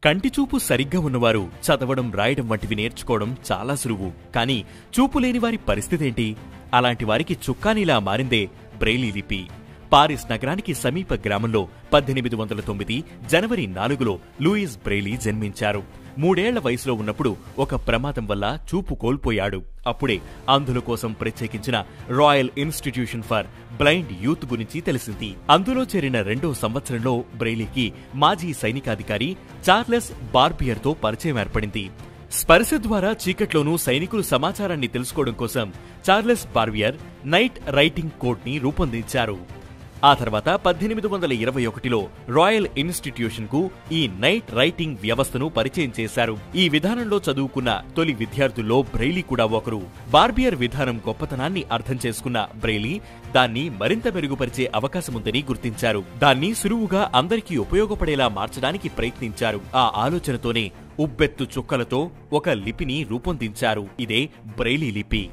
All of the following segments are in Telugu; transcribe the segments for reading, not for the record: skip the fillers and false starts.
కంటిచూపు సరిగ్గా ఉన్నవారు చదవడం రాయడం వంటివి నేర్చుకోవడం చాలా సులువు. కానీ చూపు లేని వారి పరిస్థితేంటి? అలాంటి వారికి చుక్కానిలా మారిందే బ్రెయిలీ లిపి. పారిస్ నగరానికి సమీప గ్రామంలో 1809 జనవరి 4లో లూయిస్ బ్రెయిలీ జన్మించారు. 3 ఏళ్ల వయసులో ఉన్నప్పుడు ఒక ప్రమాదం వల్ల చూపు కోల్పోయాడు. అప్పుడే అంధుల కోసం ప్రత్యేకించిన royal institution for blind youth గురించి తెలిసింది. అందులో చేరిన 2వ సంవత్సరంలో బ్రెయిలీకి మాజీ సైనికాధికారి చార్లెస్ బార్బియర్తో పరిచయం ఏర్పడింది. స్పర్శ ద్వారా చీకట్లోనూ సైనికులు సమాచారాన్ని తెలుసుకోవడం కోసం చార్లెస్ బార్బియర్ నైట్ రైటింగ్ కోడ్ని రూపొందించారు. ఆ తర్వాత 1821లో రాయల్ ఇన్స్టిట్యూషన్ కు ఈ నైట్ రైటింగ్ వ్యవస్థను పరిచయం చేశారు. ఈ విధానంలో చదువుకున్న తొలి విద్యార్థుల్లో బ్రెయిలీ కూడా ఒకరు. బార్బియర్ విధానం గొప్పతనాన్ని అర్థం చేసుకున్న బ్రెయిలీ దాన్ని మరింత మెరుగుపరిచే అవకాశముందని గుర్తించారు. దాన్ని సులువుగా అందరికీ ఉపయోగపడేలా మార్చడానికి ప్రయత్నించారు. ఆ ఆలోచనతోనే ఉబ్బెత్తు చుక్కలతో ఒక లిపిని రూపొందించారు. ఇదే బ్రెయిలీ లిపి.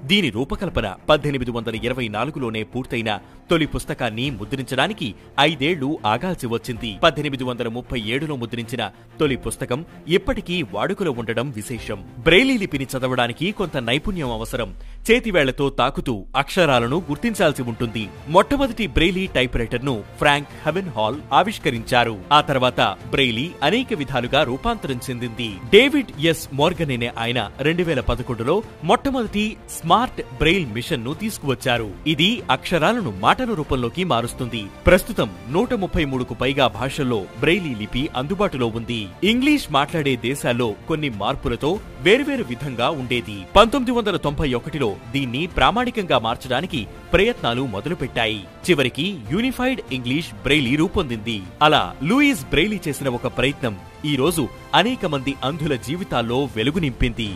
దీని రూపకల్పన 1824లోనే పూర్తయిన తొలి పుస్తకాన్ని ముద్రించడానికి 5 ఏళ్లు ఆగాల్సి వచ్చింది. 1837లో ముద్రించిన తొలి పుస్తకం ఇప్పటికీ వాడుకలో ఉండడం విశేషం. బ్రెయిలీ లిపిని చదవడానికి కొంత నైపుణ్యం అవసరం. చేతివేళ్లతో తాకుతూ అక్షరాలను గుర్తించాల్సి ఉంటుంది. మొట్టమొదటి బ్రెయిలీ టైప్ రైటర్ ను ఫ్రాంక్ హెవెన్ హాల్ ఆవిష్కరించారు. ఆ తర్వాత బ్రెయిలీ అనేక విధాలుగా రూపాంతరం చెందింది. డేవిడ్ ఎస్ మోర్గన్ అనే ఆయన 2011లో మొట్టమొదటి స్మార్ట్ బ్రెయిల్ మిషన్ ను తీసుకువచ్చారు. ఇది అక్షరాలను మాటల రూపంలోకి మారుస్తుంది. ప్రస్తుతం 133కు పైగా భాషల్లో బ్రెయిలీ లిపి అందుబాటులో ఉంది. ఇంగ్లీష్ మాట్లాడే దేశాల్లో కొన్ని మార్పులతో వేర్వేరు విధంగా ఉండేది. 1991లో దీన్ని ప్రామాణికంగా మార్చడానికి ప్రయత్నాలు మొదలుపెట్టాయి. చివరికి యూనిఫైడ్ ఇంగ్లీష్ బ్రెయిలీ రూపొందింది. అలా లూయిస్ బ్రెయిలీ చేసిన ఒక ప్రయత్నం ఈ రోజు అనేక మంది అంధుల జీవితాల్లో వెలుగు నింపింది.